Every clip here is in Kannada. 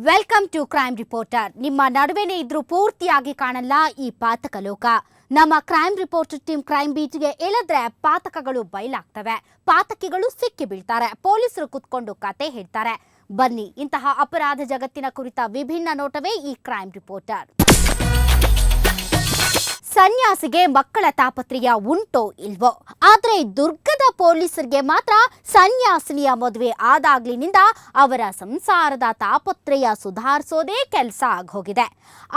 Welcome to crime reporter. ನಿಮ್ಮ ನಡುವೆನೇ ಇದ್ರೂ ಪೂರ್ತಿಯಾಗಿ ಕಾಣಲ್ಲ ಈ ಪಾತಕ ಲೋಕ. ನಮ್ಮ ಕ್ರೈಮ್ ರಿಪೋರ್ಟರ್ ಟೀಮ್ ಕ್ರೈಮ್ ಬೀಟ್ಗೆ ಇಳಿದ್ರೆ ಪಾತಕಗಳು ಬಯಲಾಗ್ತವೆ, ಪಾತಕಿಗಳು ಸಿಕ್ಕಿ ಬೀಳ್ತಾರೆ, ಪೊಲೀಸರು ಕುತ್ಕೊಂಡು ಕತೆ ಹೇಳ್ತಾರೆ. ಬನ್ನಿ, ಇಂತಹ ಅಪರಾಧ ಜಗತ್ತಿನ ಕುರಿತ ವಿಭಿನ್ನ ನೋಟವೇ ಈ ಕ್ರೈಮ್ ರಿಪೋರ್ಟರ್. ಸನ್ಯಾಸಿಗೆ ಮಕ್ಕಳ ತಾಪತ್ರೆಯ ಉಂಟೋ ಇಲ್ವೋ, ಆದ್ರೆ ದುರ್ಗದ ಪೊಲೀಸರಿಗೆ ಮಾತ್ರ ಸನ್ಯಾಸಿನಿಯ ಮದುವೆ ಆದಾಗ್ಲಿನಿಂದ ಅವರ ಸಂಸಾರದ ತಾಪತ್ರೆಯ ಸುಧಾರಿಸೋದೇ ಕೆಲಸ ಆಗೋಗಿದೆ.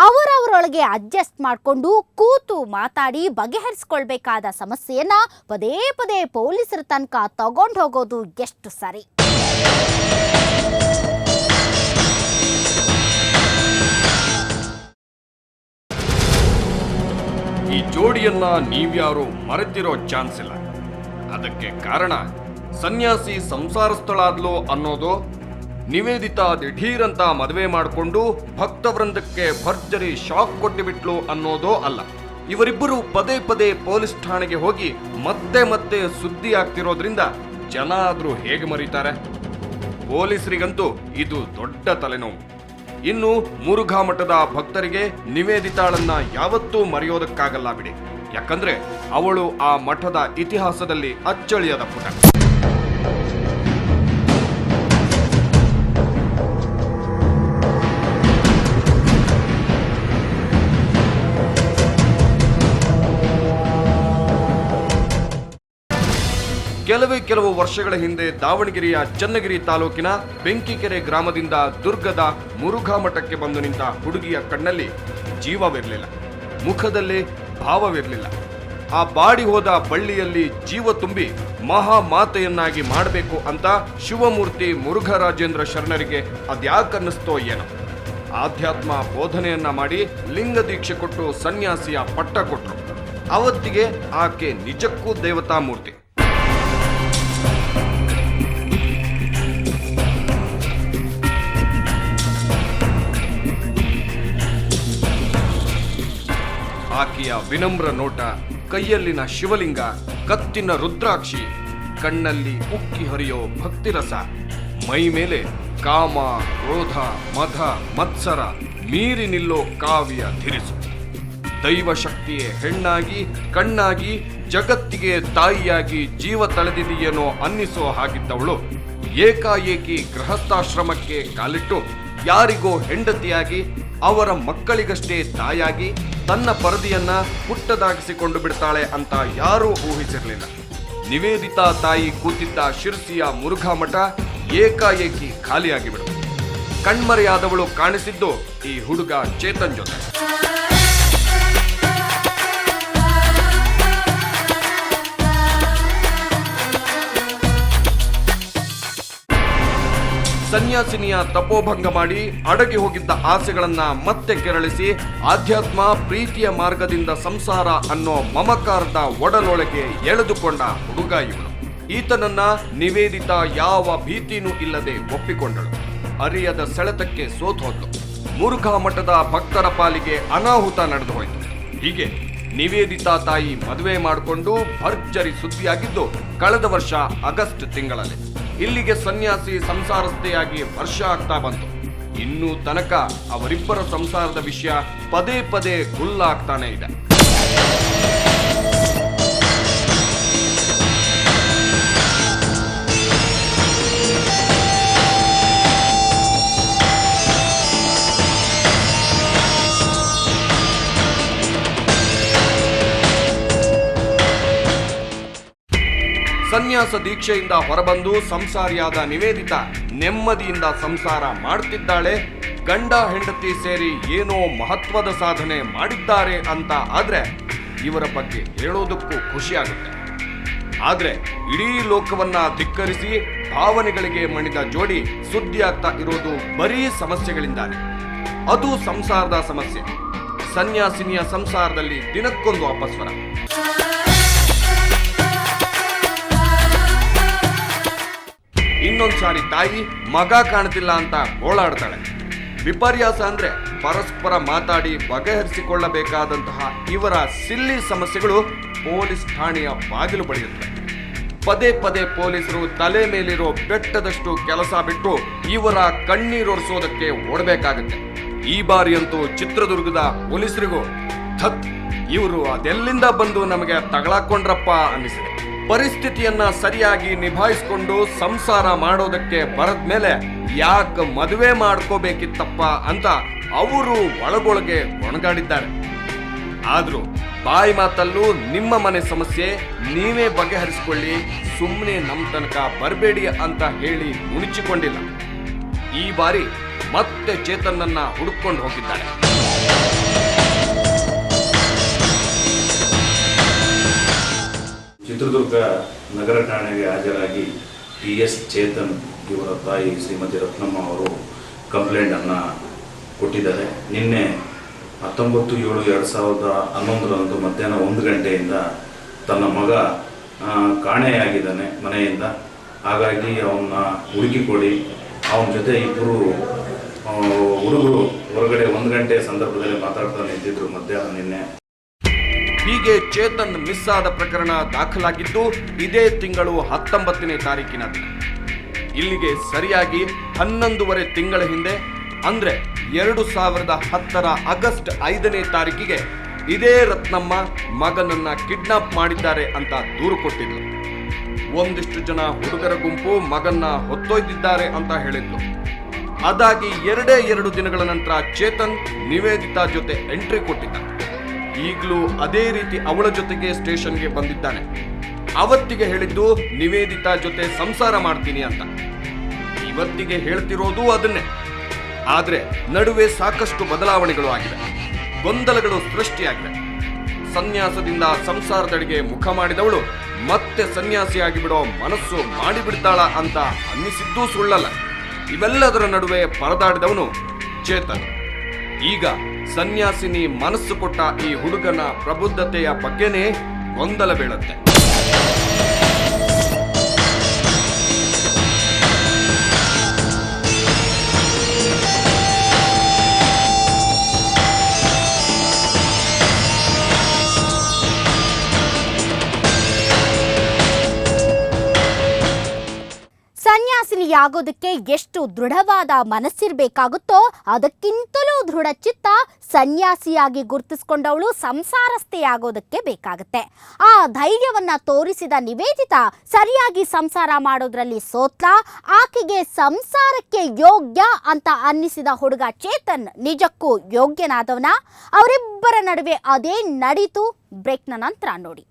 ಅವರವರೊಳಗೆ ಅಡ್ಜಸ್ಟ್ ಮಾಡಿಕೊಂಡು ಕೂತು ಮಾತಾಡಿ ಬಗೆಹರಿಸಿಕೊಳ್ಬೇಕಾದ ಸಮಸ್ಯೆಯನ್ನ ಪದೇ ಪದೇ ಪೊಲೀಸರ ತನಕ ತಗೊಂಡು ಹೋಗೋದು ಎಷ್ಟು ಸರಿ? ಈ ಜೋಡಿಯನ್ನ ನೀವ್ಯಾರು ಮರೆತಿರೋ ಚಾನ್ಸ್ ಇಲ್ಲ. ಅದಕ್ಕೆ ಕಾರಣ ಸನ್ಯಾಸಿ ಸಂಸಾರಸ್ಥಳಾದ್ಲು ಅನ್ನೋದು, ನಿವೇದಿತಾ ದಿಢೀರಂತ ಮದುವೆ ಮಾಡಿಕೊಂಡು ಭಕ್ತವೃಂದಕ್ಕೆ ಭರ್ಜರಿ ಶಾಕ್ ಕೊಟ್ಟಿಬಿಟ್ಲು ಅನ್ನೋದೋ ಅಲ್ಲ. ಇವರಿಬ್ಬರು ಪದೇ ಪದೇ ಪೊಲೀಸ್ ಠಾಣೆಗೆ ಹೋಗಿ ಮತ್ತೆ ಮತ್ತೆ ಸುದ್ದಿ ಆಗ್ತಿರೋದ್ರಿಂದ ಜನ ಆದ್ರೂ ಹೇಗೆ ಮರೀತಾರೆ? ಪೊಲೀಸರಿಗಂತೂ ಇದು ದೊಡ್ಡ ತಲೆನೋವು. ಇನ್ನು ಮುರುಘಾ ಮಠದ ಭಕ್ತರಿಗೆ ನಿವೇದಿತಾಳನ್ನ ಯಾವತ್ತೂ ಮರೆಯೋದಕ್ಕಾಗಲ್ಲ ಬಿಡಿ. ಯಾಕಂದ್ರೆ ಅವಳು ಆ ಮಠದ ಇತಿಹಾಸದಲ್ಲಿ ಅಚ್ಚಳಿಯದ ಪುಟ. ಕೆಲವು ವರ್ಷಗಳ ಹಿಂದೆ ದಾವಣಗೆರೆಯ ಚನ್ನಗಿರಿ ತಾಲೂಕಿನ ಬೆಂಕಿಕೆರೆ ಗ್ರಾಮದಿಂದ ದುರ್ಗದ ಮುರುಘಾ ಮಠಕ್ಕೆ ಬಂದು ನಿಂತ ಹುಡುಗಿಯ ಕಣ್ಣಲ್ಲಿ ಜೀವವಿರಲಿಲ್ಲ, ಮುಖದಲ್ಲಿ ಭಾವವಿರಲಿಲ್ಲ. ಆ ಬಾಡಿ ಹೋದ ಬಳ್ಳಿಯಲ್ಲಿ ಜೀವ ತುಂಬಿ ಮಹಾ ಮಾತೆಯನ್ನಾಗಿ ಮಾಡಬೇಕು ಅಂತ ಶಿವಮೂರ್ತಿ ಮುರುಘರಾಜೇಂದ್ರ ಶರಣರಿಗೆ ಅದ್ಯಾಕನ್ನಿಸ್ತೋ ಏನೋ. ಆಧ್ಯಾತ್ಮ ಬೋಧನೆಯನ್ನ ಮಾಡಿ ಲಿಂಗ ದೀಕ್ಷೆ ಕೊಟ್ಟು ಸನ್ಯಾಸಿಯ ಪಟ್ಟ ಕೊಟ್ರು. ಅವತ್ತಿಗೆ ಆಕೆ ನಿಜಕ್ಕೂ ದೇವತಾ ಮೂರ್ತಿ. ಆಕೆಯ ವಿನಮ್ರ ನೋಟ, ಕೈಯಲ್ಲಿನ ಶಿವಲಿಂಗ, ಕತ್ತಿನ ರುದ್ರಾಕ್ಷಿ, ಕಣ್ಣಲ್ಲಿ ಉಕ್ಕಿ ಹರಿಯೋ ಭಕ್ತಿರಸ, ಮೈ ಮೇಲೆ ಕಾಮ, ಕ್ರೋಧ, ಮದ, ಮತ್ಸರ ಮೀರಿ ನಿಲ್ಲೋ ಕಾವ್ಯ ಧಿರಿಸು. ದೈವ ಶಕ್ತಿಯೇ ಹೆಣ್ಣಾಗಿ ಕಣ್ಣಾಗಿ ಜಗತ್ತಿಗೆ ತಾಯಿಯಾಗಿ ಜೀವ ತಳೆದಿದೆಯೇನೋ ಅನ್ನಿಸೋ ಹಾಗಿದ್ದವಳು ಏಕಾಏಕಿ ಗೃಹಸ್ಥಾಶ್ರಮಕ್ಕೆ ಕಾಲಿಟ್ಟು ಯಾರಿಗೋ ಹೆಂಡತಿಯಾಗಿ ಅವರ ಮಕ್ಕಳಿಗಷ್ಟೇ ತಾಯಾಗಿ ತನ್ನ ಪರದಿಯನ್ನ ಪುಟ್ಟದಾಗಿಸಿಕೊಂಡು ಬಿಡ್ತಾಳೆ ಅಂತ ಯಾರೂ ಊಹಿಸಿರಲಿಲ್ಲ. ನಿವೇದಿತಾ ತಾಯಿ ಕೂತಿದ್ದ ಶಿರ್ಸಿಯ ಮುರುಘಾ ಮಠ ಏಕಾಏಕಿ ಖಾಲಿಯಾಗಿ ಬಿಡುತ್ತೆ. ಕಣ್ಮರೆಯಾದವಳು ಕಾಣಿಸಿದ್ದು ಈ ಹುಡುಗ ಚೇತನ್ ಜೊತೆ. ಸನ್ಯಾಸಿನಿಯ ತಪೋಭಂಗ ಮಾಡಿ ಅಡಗಿ ಹೋಗಿದ್ದ ಆಸೆಗಳನ್ನ ಮತ್ತೆ ಕೆರಳಿಸಿ ಆಧ್ಯಾತ್ಮ ಪ್ರೀತಿಯ ಮಾರ್ಗದಿಂದ ಸಂಸಾರ ಅನ್ನೋ ಮಮಕಾರದ ಒಡಲೊಳಗೆ ಎಳೆದುಕೊಂಡ ಹುಡುಗ ಇವನು. ಈತನನ್ನ ನಿವೇದಿತಾ ಯಾವ ಭೀತಿನೂ ಇಲ್ಲದೆ ಒಪ್ಪಿಕೊಂಡಳು. ಅರಿಯದ ಸೆಳೆತಕ್ಕೆ ಸೋತೋದ್ಲು. ಮುರುಘಾ ಮಠದ ಭಕ್ತರ ಪಾಲಿಗೆ ಅನಾಹುತ ನಡೆದು ಹೋಯಿತು. ಹೀಗೆ ನಿವೇದಿತಾ ತಾಯಿ ಮದುವೆ ಮಾಡಿಕೊಂಡು ಭರ್ಜರಿ ಸುದ್ದಿಯಾಗಿದ್ದು ಕಳೆದ ವರ್ಷ ಆಗಸ್ಟ್ ತಿಂಗಳಲ್ಲಿ. ಇಲ್ಲಿಗೆ ಸನ್ಯಾಸಿ ಸಂಸಾರಸ್ಥೆಯಾಗಿ ವರ್ಷ ಆಗ್ತಾ ಬಂತು. ಇನ್ನೂ ತನಕ ಅವರಿಬ್ಬರ ಸಂಸಾರದ ವಿಷಯ ಪದೇ ಪದೇ ಗುಲ್ಲಾಗ್ತಾನೆ ಇದೆ. ಸನ್ಯಾಸ ದೀಕ್ಷೆಯಿಂದ ಹೊರಬಂದು ಸಂಸಾರಿಯಾದ ನಿವೇದಿತಾ ನೆಮ್ಮದಿಯಿಂದ ಸಂಸಾರ ಮಾಡ್ತಿದ್ದಾಳೆ. ಗಂಡ ಹೆಂಡತಿ ಸೇರಿ ಏನೋ ಮಹತ್ವದ ಸಾಧನೆ ಮಾಡಿದ್ದಾರೆ ಅಂತ ಆದ್ರೆ ಇವರ ಬಗ್ಗೆ ಹೇಳೋದಕ್ಕೂ ಖುಷಿಯಾಗುತ್ತೆ. ಆದ್ರೆ ಇಡೀ ಲೋಕವನ್ನ ಧಿಕ್ಕರಿಸಿ ಭಾವನೆಗಳಿಗೆ ಮಣಿದ ಜೋಡಿ ಸುದ್ದಿಯಾಗ್ತಾ ಇರೋದು ಬರೀ ಸಮಸ್ಯೆಗಳಿಂದಾನೆ. ಅದು ಸಂಸಾರದ ಸಮಸ್ಯೆ. ಸನ್ಯಾಸಿನಿಯ ಸಂಸಾರದಲ್ಲಿ ದಿನಕ್ಕೊಂದು ಅಪಸ್ವರ. ಇನ್ನೊಂದ್ಸಾರಿ ತಾಯಿ ಮಗ ಕಾಣ್ತಿಲ್ಲ ಅಂತ ಗೋಳಾಡ್ತಾಳೆ. ವಿಪರ್ಯಾಸ ಅಂದ್ರೆ ಪರಸ್ಪರ ಮಾತಾಡಿ ಬಗೆಹರಿಸಿಕೊಳ್ಳಬೇಕಾದಂತಹ ಇವರ ಸಿಲ್ಲಿ ಸಮಸ್ಯೆಗಳು ಪೊಲೀಸ್ ಠಾಣೆಯ ಬಾಗಿಲು ಬಡಿಯುತ್ತವೆ. ಪದೇ ಪದೇ ಪೊಲೀಸರು ತಲೆ ಮೇಲಿರೋ ಬೆಟ್ಟದಷ್ಟು ಕೆಲಸ ಬಿಟ್ಟು ಇವರ ಕಣ್ಣೀರೊರೆಸೋದಕ್ಕೆ ಓಡಬೇಕಾಗುತ್ತೆ. ಈ ಬಾರಿಯಂತೂ ಚಿತ್ರದುರ್ಗದ ಪೊಲೀಸರಿಗೂ ಥತ್ ಇವರು ಅದೆಲ್ಲಿಂದ ಬಂದು ನಮಗೆ ತಗಲಾಕೊಂಡ್ರಪ್ಪ ಅನ್ನಿಸಿದೆ. ಪರಿಸ್ಥಿತಿಯನ್ನ ಸರಿಯಾಗಿ ನಿಭಾಯಿಸಿಕೊಂಡು ಸಂಸಾರ ಮಾಡೋದಕ್ಕೆ ಬರದ್ಮೇಲೆ ಯಾಕೆ ಮದುವೆ ಮಾಡ್ಕೋಬೇಕಿತ್ತಪ್ಪ ಅಂತ ಅವರು ಒಳಗೊಳಗೆ ಗೊಣಗಾಡಿದ್ದಾರೆ. ಆದ್ರೂ ಬಾಯಿ ಮಾತಲ್ಲೂ ನಿಮ್ಮ ಮನೆ ಸಮಸ್ಯೆ ನೀವೇ ಬಗೆಹರಿಸಿಕೊಳ್ಳಿ, ಸುಮ್ಮನೆ ನಮ್ಮ ತನಕ ಬರಬೇಡಿ ಅಂತ ಹೇಳಿ ಮುಣಿಚಿಕೊಂಡಿಲ್ಲ. ಈ ಬಾರಿ ಮತ್ತೆ ಚೇತನ್ನನ್ನ ಹುಡುಕೊಂಡು ಹೋಗಿದ್ದಾರೆ. ಚಿತ್ರದುರ್ಗ ನಗರ ಠಾಣೆಗೆ ಹಾಜರಾಗಿ ಟಿ.ಎಸ್. ಚೇತನ್ ಇವರ ತಾಯಿ ಶ್ರೀಮತಿ ರತ್ನಮ್ಮ ಅವರು ಕಂಪ್ಲೇಂಟನ್ನು ಕೊಟ್ಟಿದ್ದಾರೆ. ನಿನ್ನೆ 19/7/2011 ಮಧ್ಯಾಹ್ನ 1 ಗಂಟೆಯಿಂದ ತನ್ನ ಮಗ ಕಾಣೆಯಾಗಿದ್ದಾನೆ ಮನೆಯಿಂದ. ಹಾಗಾಗಿ ಅವನ್ನ ಹುಡುಕಿಕೊಡಿ, ಅವನ ಜೊತೆ ಇಬ್ಬರು ಹುಡುಗರು ಹೊರಗಡೆ 1 ಗಂಟೆ ಸಂದರ್ಭದಲ್ಲಿ ಮಾತಾಡ್ತಾ ನಿಂತಿದ್ರು ಮಧ್ಯಾಹ್ನ ನಿನ್ನೆ. ಹೀಗೆ ಚೇತನ್ ಮಿಸ್ ಆದ ಪ್ರಕರಣ ದಾಖಲಾಗಿದ್ದು ಇದೇ ತಿಂಗಳು 19ನೇ ತಾರೀಕಿನ ದಿನ. ಇಲ್ಲಿಗೆ ಸರಿಯಾಗಿ 11 ತಿಂಗಳ ಹಿಂದೆ ಅಂದ್ರೆ 2010 ಆಗಸ್ಟ್ 5ನೇ ತಾರೀಕಿಗೆ ಇದೇ ರತ್ನಮ್ಮ ಮಗನನ್ನ ಕಿಡ್ನಾಪ್ ಮಾಡಿದ್ದಾರೆ ಅಂತ ದೂರು ಕೊಟ್ಟಿದ್ಲು. ಒಂದಿಷ್ಟು ಜನ ಹುಡುಗರ ಗುಂಪು ಮಗನ್ನ ಹೊತ್ತೊಯ್ದಿದ್ದಾರೆ ಅಂತ ಹೇಳಿದ್ಲು. ಅದಾಗಿ 2 ದಿನಗಳ ನಂತರ ಚೇತನ್ ನಿವೇದಿತಾ ಜೊತೆ ಎಂಟ್ರಿ ಕೊಟ್ಟಿದ್ದ. ಈಗಲೂ ಅದೇ ರೀತಿ ಅವಳ ಜೊತೆಗೆ ಸ್ಟೇಷನ್ಗೆ ಬಂದಿದ್ದಾನೆ. ಅವತ್ತಿಗೆ ಹೇಳಿದ್ದು ನಿವೇದಿತಾ ಜೊತೆ ಸಂಸಾರ ಮಾಡ್ತೀನಿ ಅಂತ. ಇವತ್ತಿಗೆ ಹೇಳ್ತಿರೋದು ಅದನ್ನೇ. ಆದ್ರೆ ನಡುವೆ ಸಾಕಷ್ಟು ಬದಲಾವಣೆಗಳು ಆಗಿವೆ, ಗೊಂದಲಗಳು ಸೃಷ್ಟಿಯಾಗಿವೆ. ಸನ್ಯಾಸದಿಂದ ಸಂಸಾರದಡಿಗೆ ಮುಖ ಮಾಡಿದವಳು ಮತ್ತೆ ಸನ್ಯಾಸಿಯಾಗಿ ಬಿಡೋ ಮನಸ್ಸು ಮಾಡಿಬಿಡ್ತಾಳ ಅಂತ ಅನ್ನಿಸಿದ್ದೂ ಸುಳ್ಳಲ್ಲ. ಇವೆಲ್ಲದರ ನಡುವೆ ಪರದಾಡಿದವನು ಚೇತನ್. ಈಗ ಸನ್ಯಾಸಿನಿ ಮನಸ್ಸು ಕೊಟ್ಟ ಈ ಹುಡುಗನ ಪ್ರಬುದ್ಧತೆಯ ಬಗ್ಗೆನೇ ಗೊಂದಲ ಬೀಳುತ್ತೆ. ಸನ್ಯಾಸಿನಿಯಾಗೋದಕ್ಕೆ ಎಷ್ಟು ದೃಢವಾದ ಮನಸ್ಸಿರಬೇಕಾಗುತ್ತೋ ಅದಕ್ಕಿಂತಲೂ ದೃಢ ಚಿತ್ತ ಸನ್ಯಾಸಿಯಾಗಿ ಗುರುತಿಸಿಕೊಂಡವಳು ಸಂಸಾರಸ್ಥೆಯಾಗೋದಕ್ಕೆ ಬೇಕಾಗುತ್ತೆ. ಆ ಧೈರ್ಯವನ್ನ ತೋರಿಸಿದ ನಿವೇದಿತಾ ಸರಿಯಾಗಿ ಸಂಸಾರ ಮಾಡೋದ್ರಲ್ಲಿ ಸೋತ್ಲ. ಆಕೆಗೆ ಸಂಸಾರಕ್ಕೆ ಯೋಗ್ಯ ಅಂತ ಅನ್ನಿಸಿದ ಹುಡುಗ ಚೇತನ್ ನಿಜಕ್ಕೂ ಯೋಗ್ಯನಾದವನ? ಅವರಿಬ್ಬರ ನಡುವೆ ಅದೇ ನಡೀತು. ಬ್ರೇಕ್ನ ನಂತರ ನೋಡಿ.